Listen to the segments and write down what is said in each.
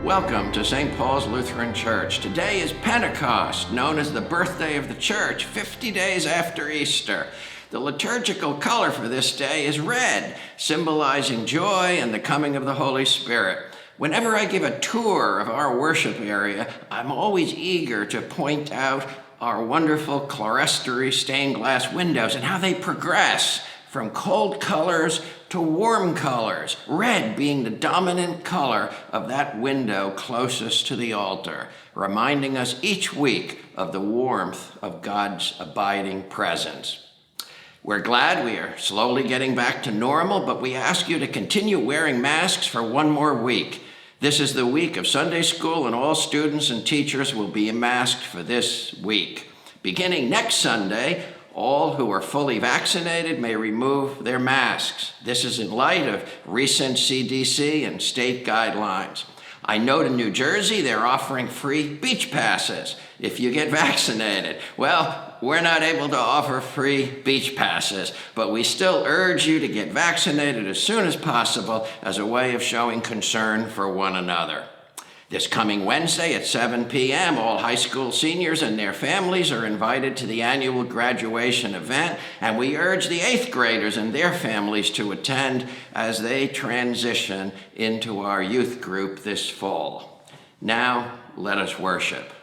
Welcome to St. Paul's Lutheran Church. Today is Pentecost, known as the birthday of the church, 50 days after Easter. The liturgical color for this day is red, symbolizing joy and the coming of the Holy Spirit. Whenever I give a tour of our worship area, I'm always eager to point out our wonderful clerestory stained glass windows and how they progress from cold colors to warm colors, red being the dominant color of that window closest to the altar, reminding us each week of the warmth of God's abiding presence. We're glad we are slowly getting back to normal, but we ask you to continue wearing masks for one more week. This is the week of Sunday school, and all students and teachers will be masked for this week. Beginning next Sunday, all who are fully vaccinated may remove their masks. This is in light of recent CDC and state guidelines. I note in New Jersey they're offering free beach passes if you get vaccinated. Well, we're not able to offer free beach passes, but we still urge you to get vaccinated as soon as possible as a way of showing concern for one another. This coming Wednesday at 7 p.m., all high school seniors and their families are invited to the annual graduation event, and we urge the 8th graders and their families to attend as they transition into our youth group this fall. Now, let us worship.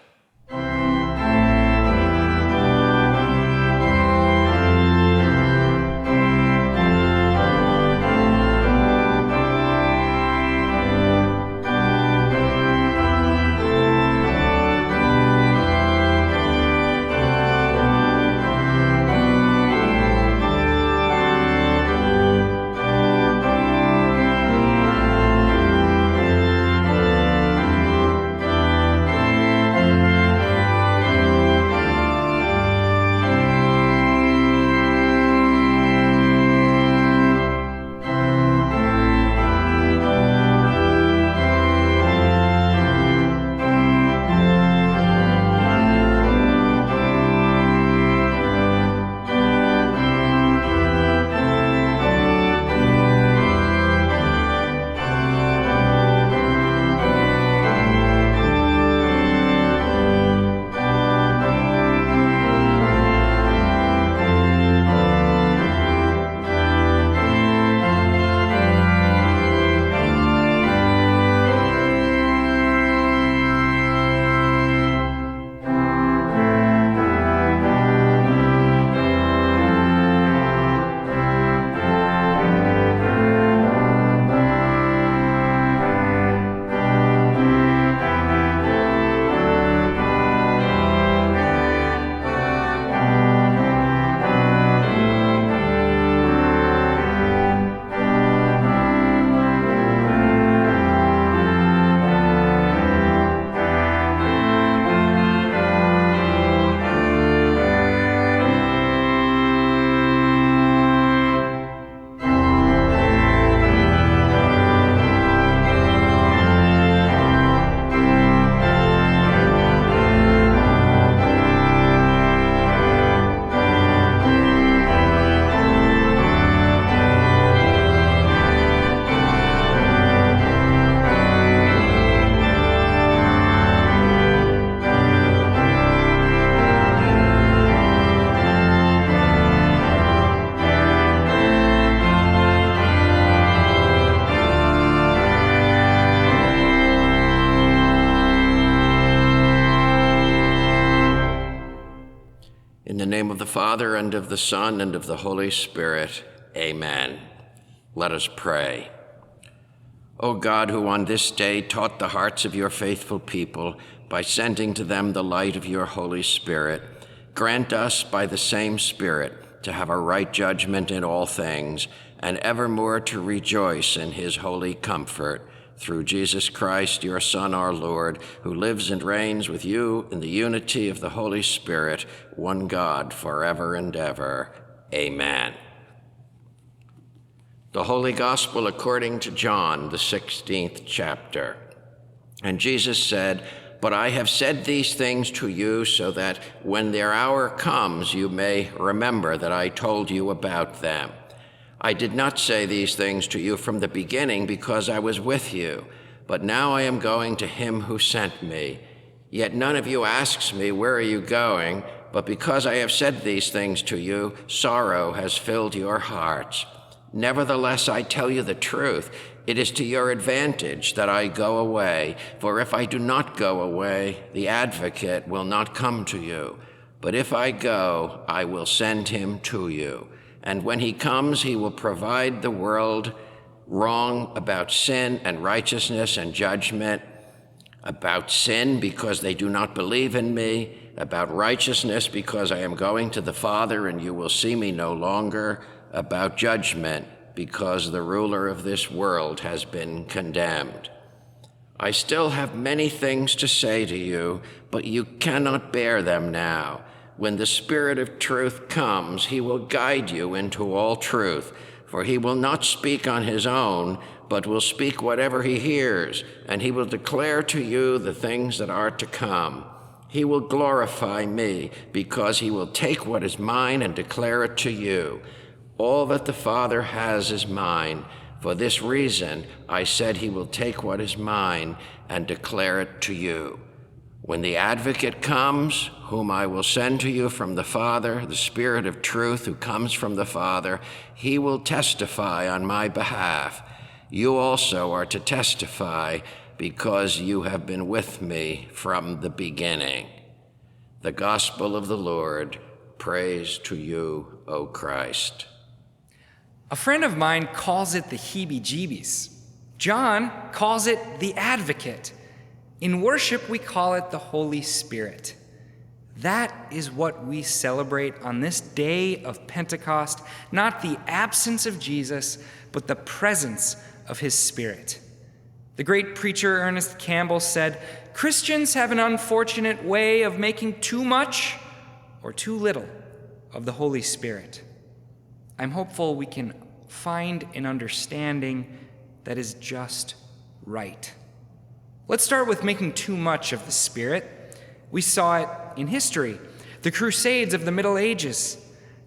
In the name of the Father, and of the Son, and of the Holy Spirit, amen. Let us pray. O God, who on this day taught the hearts of your faithful people by sending to them the light of your Holy Spirit, grant us by the same Spirit to have a right judgment in all things, and evermore to rejoice in his holy comfort, through Jesus Christ, your Son, our Lord, who lives and reigns with you in the unity of the Holy Spirit, one God, forever and ever. Amen. The Holy Gospel according to John, the 16th chapter. And Jesus said, "But I have said these things to you so that when their hour comes, you may remember that I told you about them. I did not say these things to you from the beginning because I was with you. but now I am going to him who sent me. Yet none of you asks me, 'Where are you going?' But because I have said these things to you, sorrow has filled your hearts. Nevertheless, I tell you the truth. It is to your advantage that I go away, for if I do not go away, the Advocate will not come to you. But if I go, I will send him to you. And when he comes, he will provide the world wrong about sin and righteousness and judgment, about sin because they do not believe in me, about righteousness because I am going to the Father and you will see me no longer, about judgment because the ruler of this world has been condemned. I still have many things to say to you, but you cannot bear them now. When the Spirit of truth comes, he will guide you into all truth, for he will not speak on his own, but will speak whatever he hears, and he will declare to you the things that are to come. He will glorify me, because he will take what is mine and declare it to you. All that the Father has is mine. For this reason, I said he will take what is mine and declare it to you. When the Advocate comes, whom I will send to you from the Father, the Spirit of truth who comes from the Father, he will testify on my behalf. You also are to testify because you have been with me from the beginning. The Gospel of the Lord. Praise to you, O Christ. A friend of mine calls it the heebie-jeebies. John calls it the Advocate. In worship, we call it the Holy Spirit. That is what we celebrate on this day of Pentecost, not the absence of Jesus, but the presence of his Spirit. The great preacher Ernest Campbell said, "Christians have an unfortunate way of making too much or too little of the Holy Spirit." I'm hopeful we can find an understanding that is just right. Let's start with making too much of the Spirit. We saw it in history, the Crusades of the Middle Ages,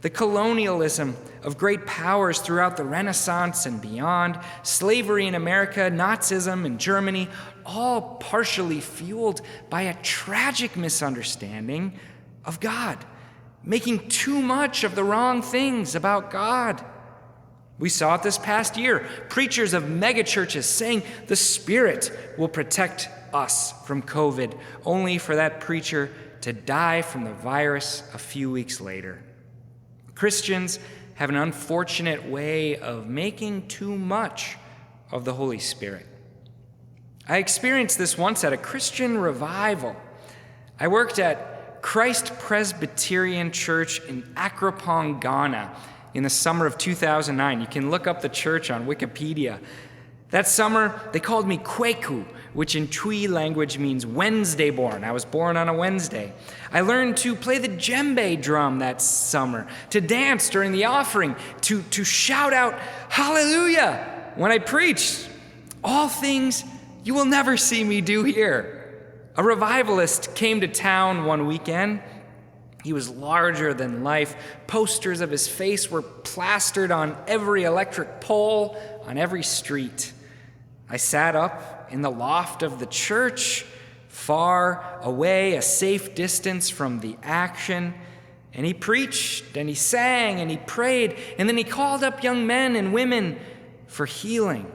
the colonialism of great powers throughout the Renaissance and beyond, slavery in America, Nazism in Germany, all partially fueled by a tragic misunderstanding of God, making too much of the wrong things about God. We saw it this past year, preachers of megachurches saying the Spirit will protect us from COVID, only for that preacher to die from the virus a few weeks later. Christians have an unfortunate way of making too much of the Holy Spirit. I experienced this once at a Christian revival. I worked at Christ Presbyterian Church in Akropong, Ghana, in the summer of 2009. You can look up the church on Wikipedia. That summer, they called me Kweku, which in Twi language means Wednesday born. I was born on a Wednesday. I learned to play the djembe drum that summer, to dance during the offering, to shout out hallelujah when I preached. All things you will never see me do here. A revivalist came to town one weekend. He was larger than life. Posters of his face were plastered on every electric pole, on every street. I sat up in the loft of the church, far away, a safe distance from the action, and he preached, and he sang, and he prayed, and then he called up young men and women for healing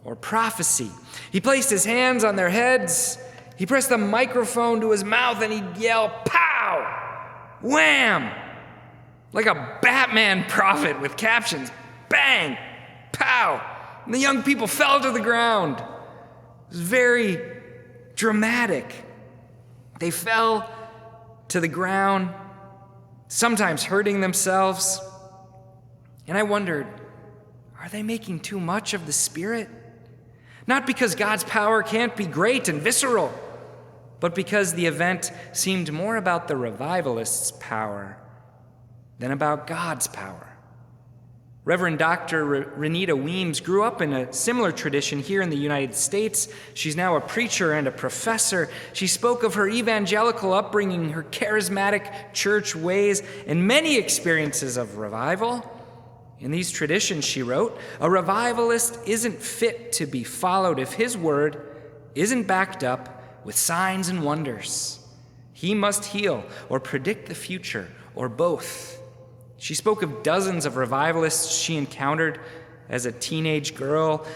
or prophecy. He placed his hands on their heads, he pressed the microphone to his mouth, and he'd yell, "Pow! Wham!" Like a Batman prophet with captions, bang, pow, and the young people fell to the ground. It was very dramatic. They fell to the ground, sometimes hurting themselves. And I wondered, are they making too much of the Spirit? Not because God's power can't be great and visceral, but because the event seemed more about the revivalist's power than about God's power. Reverend Dr. Renita Weems grew up in a similar tradition here in the United States. She's now a preacher and a professor. She spoke of her evangelical upbringing, her charismatic church ways, and many experiences of revival. In these traditions, she wrote, a revivalist isn't fit to be followed if his word isn't backed up with signs and wonders. He must heal or predict the future, or both. She spoke of dozens of revivalists she encountered as a teenage girl.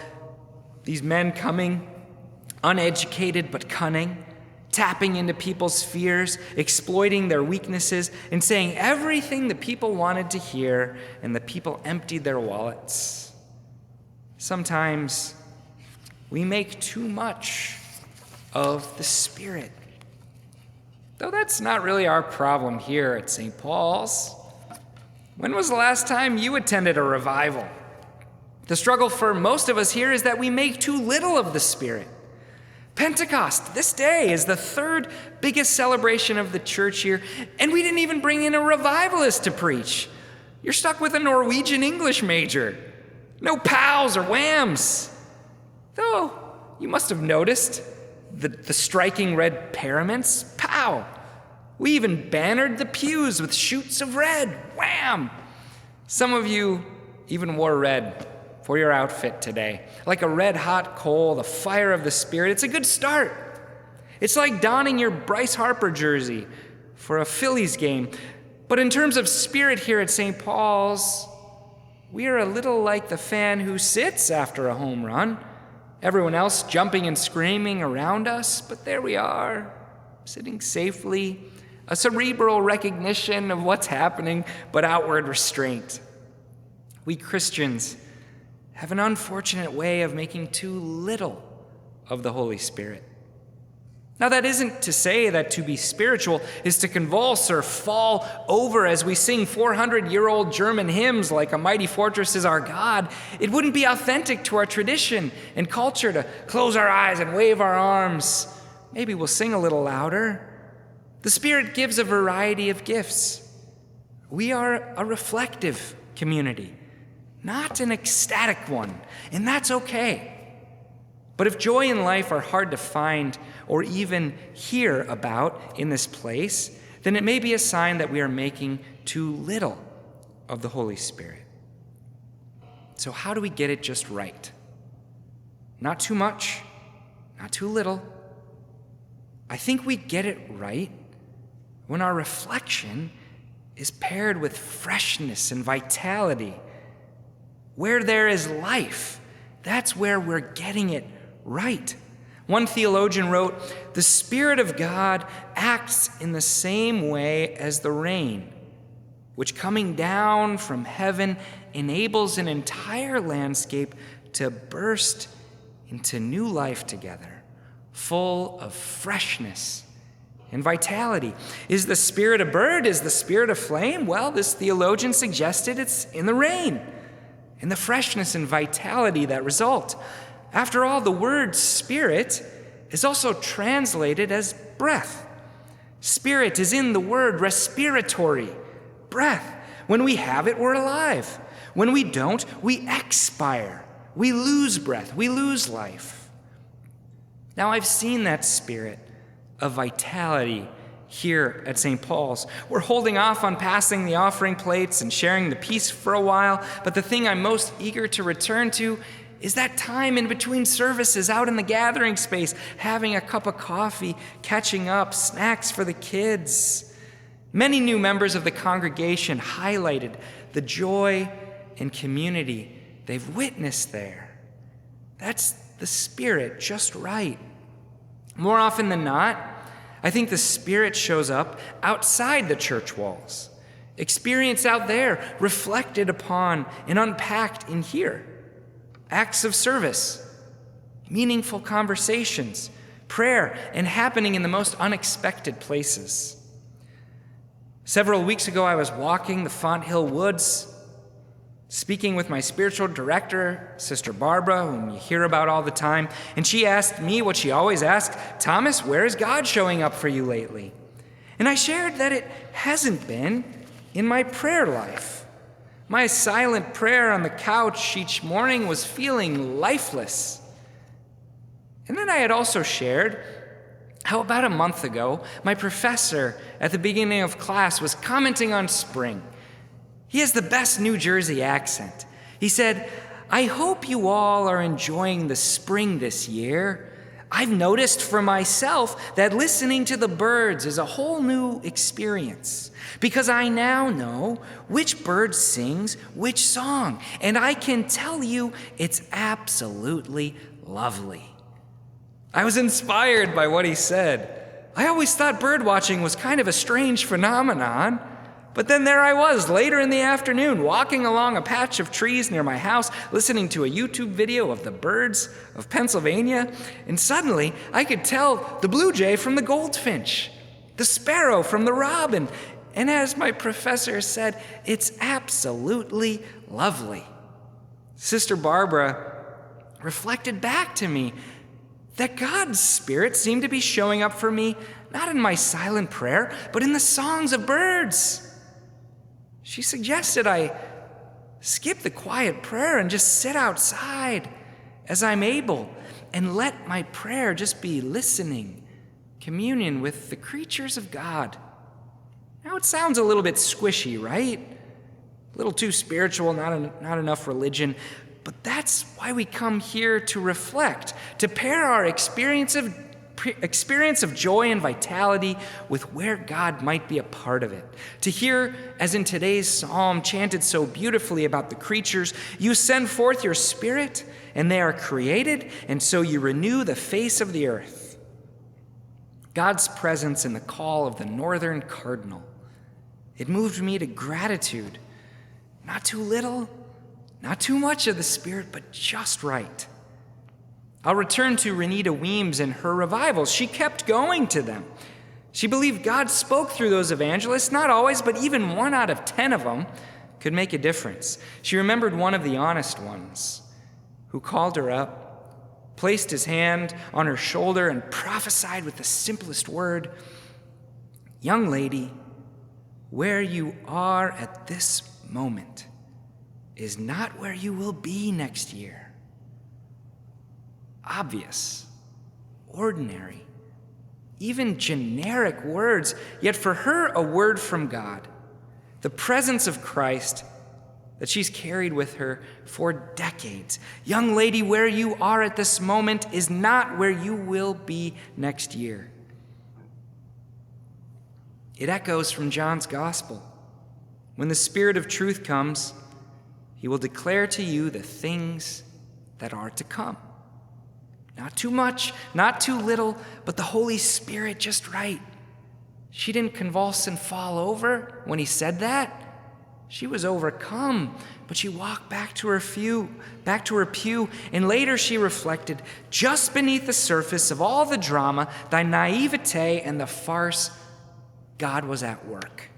These men coming, uneducated but cunning, tapping into people's fears, exploiting their weaknesses, and saying everything the people wanted to hear, and the people emptied their wallets. Sometimes we make too much of the Spirit. Though that's not really our problem here at St. Paul's. When was the last time you attended a revival? The struggle for most of us here is that we make too little of the Spirit. Pentecost, this day, is the third biggest celebration of the church here, and we didn't even bring in a revivalist to preach. You're stuck with a Norwegian English major. No pows or whams. Though, you must have noticed the striking red paraments. Pow! We even bannered the pews with shoots of red. Wham! Some of you even wore red for your outfit today. Like a red-hot coal, the fire of the Spirit. It's a good start. It's like donning your Bryce Harper jersey for a Phillies game. But in terms of spirit here at St. Paul's, we are a little like the fan who sits after a home run. Everyone else jumping and screaming around us, but there we are, sitting safely, a cerebral recognition of what's happening, but outward restraint. We Christians have an unfortunate way of making too little of the Holy Spirit. Now, that isn't to say that to be spiritual is to convulse or fall over as we sing 400-year-old German hymns like "A Mighty Fortress is Our God." It wouldn't be authentic to our tradition and culture to close our eyes and wave our arms. Maybe we'll sing a little louder. The Spirit gives a variety of gifts. We are a reflective community, not an ecstatic one, and that's okay. But if joy and life are hard to find or even hear about in this place, then it may be a sign that we are making too little of the Holy Spirit. So how do we get it just right? Not too much, not too little. I think we get it right when our reflection is paired with freshness and vitality. Where there is life, that's where we're getting it right. One theologian wrote, "The Spirit of God acts in the same way as the rain, which coming down from heaven enables an entire landscape to burst into new life together, full of freshness and vitality." Is the Spirit a bird? Is the Spirit a flame? Well, this theologian suggested it's in the rain, in the freshness and vitality that result. After all, the word Spirit is also translated as breath. Spirit is in the word respiratory, breath. When we have it, we're alive. When we don't, we expire. We lose breath. We lose life. Now, I've seen that spirit of vitality here at St. Paul's. We're holding off on passing the offering plates and sharing the peace for a while, but the thing I'm most eager to return to is that time in between services out in the gathering space, having a cup of coffee, catching up, snacks for the kids. Many new members of the congregation highlighted the joy and community they've witnessed there. That's the Spirit just right. More often than not, I think the Spirit shows up outside the church walls, experienced out there, reflected upon, and unpacked in here. Acts of service, meaningful conversations, prayer, and happening in the most unexpected places. Several weeks ago, I was walking the Font Hill Woods, speaking with my spiritual director, Sister Barbara, whom you hear about all the time, and she asked me what she always asks, "Thomas, where is God showing up for you lately?" And I shared that it hasn't been in my prayer life. My silent prayer on the couch each morning was feeling lifeless. And then I had also shared how about a month ago, my professor at the beginning of class was commenting on spring. He has the best New Jersey accent. He said, "I hope you all are enjoying the spring this year. I've noticed for myself that listening to the birds is a whole new experience because I now know which bird sings which song, and I can tell you it's absolutely lovely. I was inspired by what he said. I always thought bird watching was kind of a strange phenomenon, but then there I was later in the afternoon walking along a patch of trees near my house, listening to a YouTube video of the birds of Pennsylvania, and suddenly I could tell the blue jay from the goldfinch, the sparrow from the robin, and as my professor said, it's absolutely lovely. Sister Barbara reflected back to me that God's Spirit seemed to be showing up for me, not in my silent prayer, but in the songs of birds. She suggested I skip the quiet prayer and just sit outside as I'm able and let my prayer just be listening, communion with the creatures of God. Now it sounds a little bit squishy, right? A little too spiritual, not enough religion. But that's why we come here to reflect, to pair our experience of joy and vitality with where God might be a part of it. To hear, as in today's psalm chanted so beautifully about the creatures, you send forth your Spirit, and they are created, and so you renew the face of the earth. God's presence in the call of the northern cardinal. It moved me to gratitude. Not too little, not too much of the Spirit, but just right. I'll return to Renita Weems and her revivals. She kept going to them. She believed God spoke through those evangelists, not always, but even 1 out of 10 of them could make a difference. She remembered one of the honest ones who called her up, placed his hand on her shoulder, and prophesied with the simplest word, "Young lady, where you are at this moment is not where you will be next year." Obvious, ordinary, even generic words, yet for her a word from God, the presence of Christ that she's carried with her for decades. Young lady, where you are at this moment is not where you will be next year. It echoes from John's gospel. When the Spirit of truth comes, he will declare to you the things that are to come. Not too much, not too little, but the Holy Spirit just right. She didn't convulse and fall over when he said that. She was overcome, but she walked back to her pew, and later she reflected, just beneath the surface of all the drama, thy naivete and the farce, God was at work.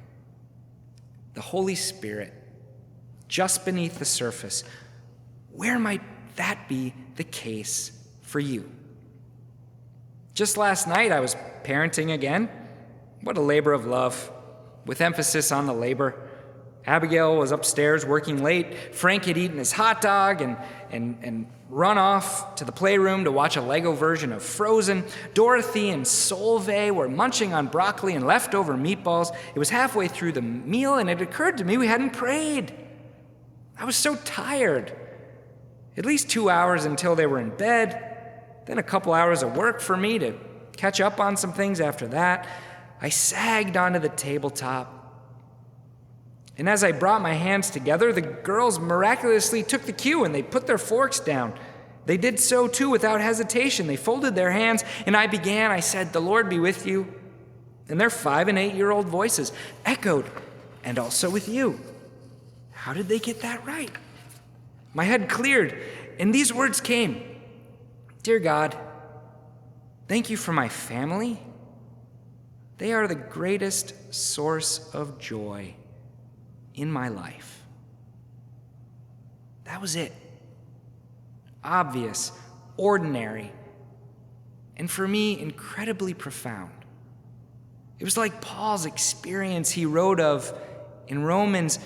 The Holy Spirit, just beneath the surface. Where might that be the case for you? Just last night, I was parenting again. What a labor of love, with emphasis on the labor. Abigail was upstairs working late. Frank had eaten his hot dog and run off to the playroom to watch a Lego version of Frozen. Dorothy and Solveig were munching on broccoli and leftover meatballs. It was halfway through the meal, and it occurred to me we hadn't prayed. I was so tired. At least 2 hours until they were in bed, then a couple hours of work for me to catch up on some things after that. I sagged onto the tabletop. And as I brought my hands together, the girls miraculously took the cue and they put their forks down. They did so too without hesitation. They folded their hands and I said, "The Lord be with you." And their 5- and 8-year-old voices echoed, "And also with you." How did they get that right? My head cleared and these words came. Dear God, thank you for my family. They are the greatest source of joy in my life. That was it. Obvious, ordinary, and for me, incredibly profound. It was like Paul's experience he wrote of in Romans.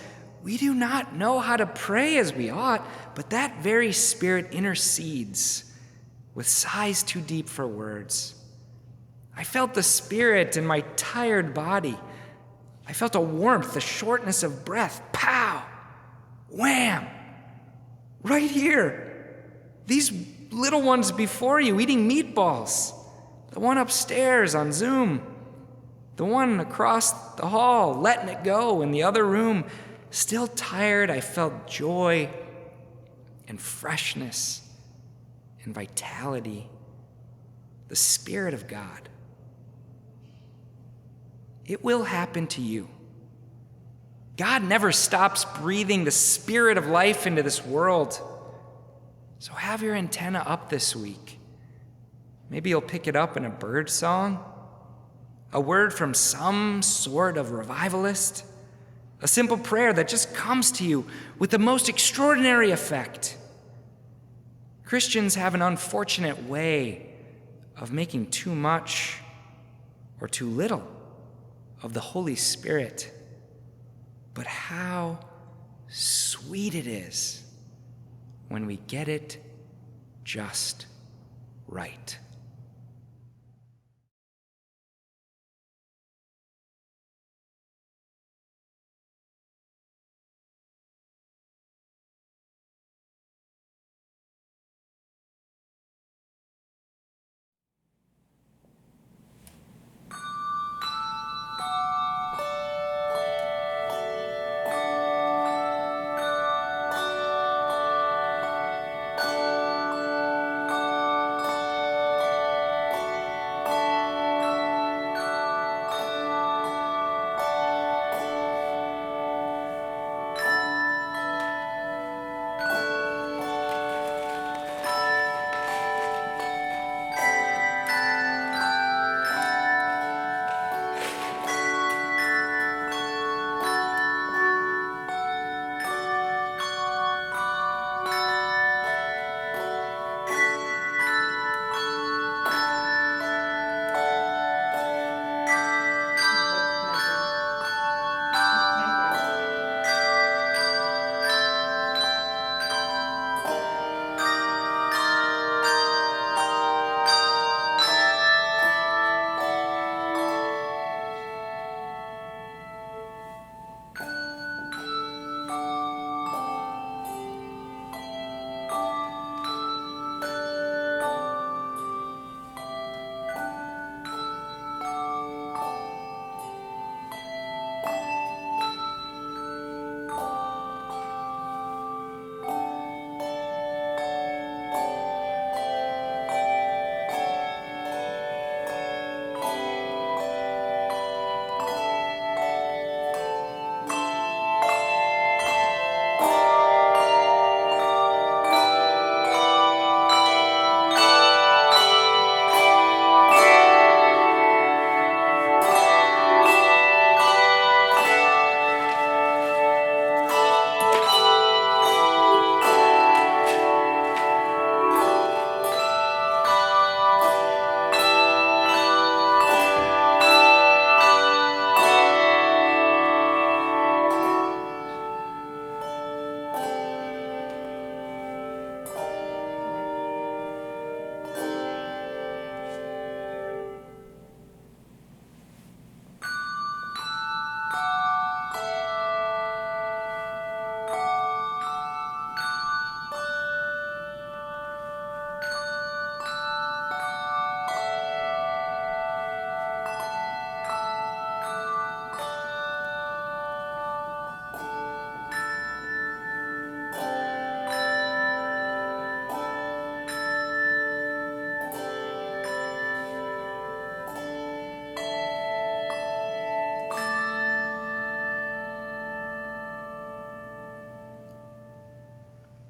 We do not know how to pray as we ought, but that very Spirit intercedes with sighs too deep for words. I felt the Spirit in my tired body. I felt a warmth, a shortness of breath. Pow! Wham! Right here. These little ones before you eating meatballs. The one upstairs on Zoom. The one across the hall letting it go in the other room. Still tired, I felt joy and freshness and vitality. The Spirit of God. It will happen to you. God never stops breathing the Spirit of life into this world. So have your antenna up this week. Maybe you'll pick it up in a bird song, a word from some sort of revivalist, a simple prayer that just comes to you with the most extraordinary effect. Christians have an unfortunate way of making too much or too little of the Holy Spirit. But how sweet it is when we get it just right.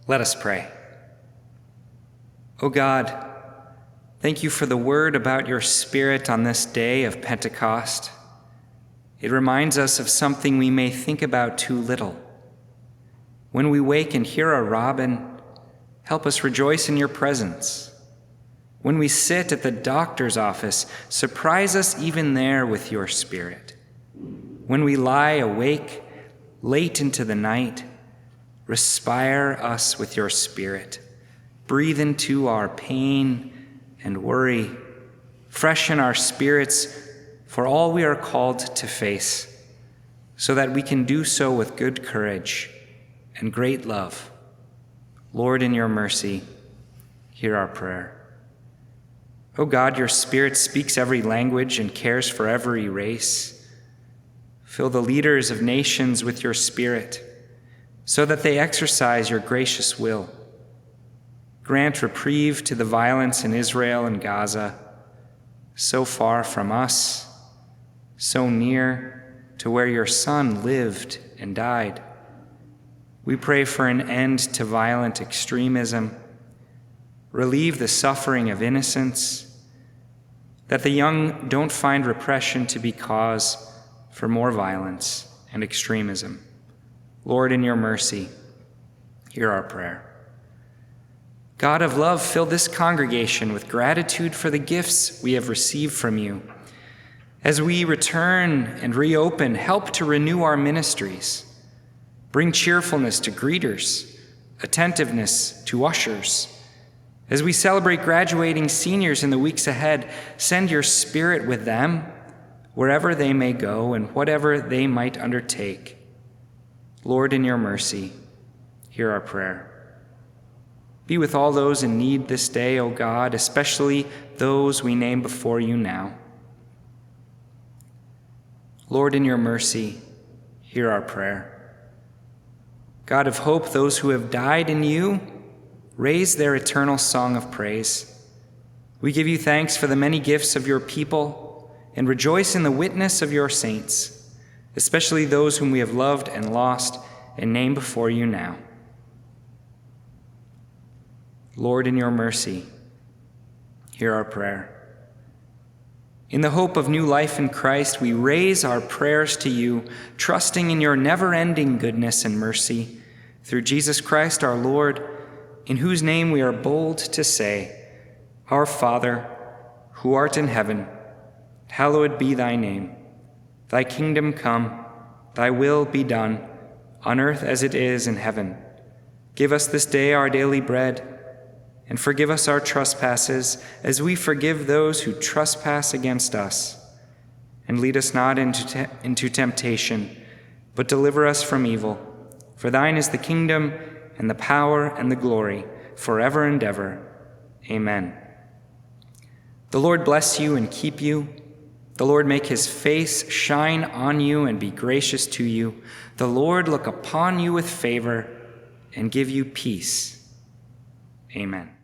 Let us pray. O God, thank you for the word about your Spirit on this day of Pentecost. It reminds us of something we may think about too little. When we wake and hear a robin, help us rejoice in your presence. When we sit at the doctor's office, surprise us even there with your Spirit. When we lie awake late into the night, respire us with your Spirit. Breathe into our pain and worry. Freshen our spirits for all we are called to face, so that we can do so with good courage and great love. Lord, in your mercy, hear our prayer. O God, your Spirit speaks every language and cares for every race. Fill the leaders of nations with your Spirit, so that they exercise your gracious will. Grant reprieve to the violence in Israel and Gaza, so far from us, so near to where your Son lived and died. We pray for an end to violent extremism. Relieve the suffering of innocents, that the young don't find repression to be cause for more violence and extremism. Lord, in your mercy, hear our prayer. God of love, fill this congregation with gratitude for the gifts we have received from you. As we return and reopen, help to renew our ministries. Bring cheerfulness to greeters, attentiveness to ushers. As we celebrate graduating seniors in the weeks ahead, send your Spirit with them wherever they may go and whatever they might undertake. Lord, in your mercy, hear our prayer. Be with all those in need this day, O God, especially those we name before you now. Lord, in your mercy, hear our prayer. God of hope, those who have died in you, raise their eternal song of praise. We give you thanks for the many gifts of your people and rejoice in the witness of your saints, especially those whom we have loved and lost and name before you now. Lord, in your mercy, hear our prayer. In the hope of new life in Christ, we raise our prayers to you, trusting in your never-ending goodness and mercy, through Jesus Christ our Lord, in whose name we are bold to say, Our Father, who art in heaven, hallowed be thy name. Thy kingdom come, thy will be done, on earth as it is in heaven. Give us this day our daily bread, and forgive us our trespasses, as we forgive those who trespass against us. And lead us not into temptation, but deliver us from evil. For thine is the kingdom, and the power, and the glory, forever and ever. Amen. The Lord bless you and keep you. The Lord make his face shine on you and be gracious to you. The Lord look upon you with favor and give you peace. Amen.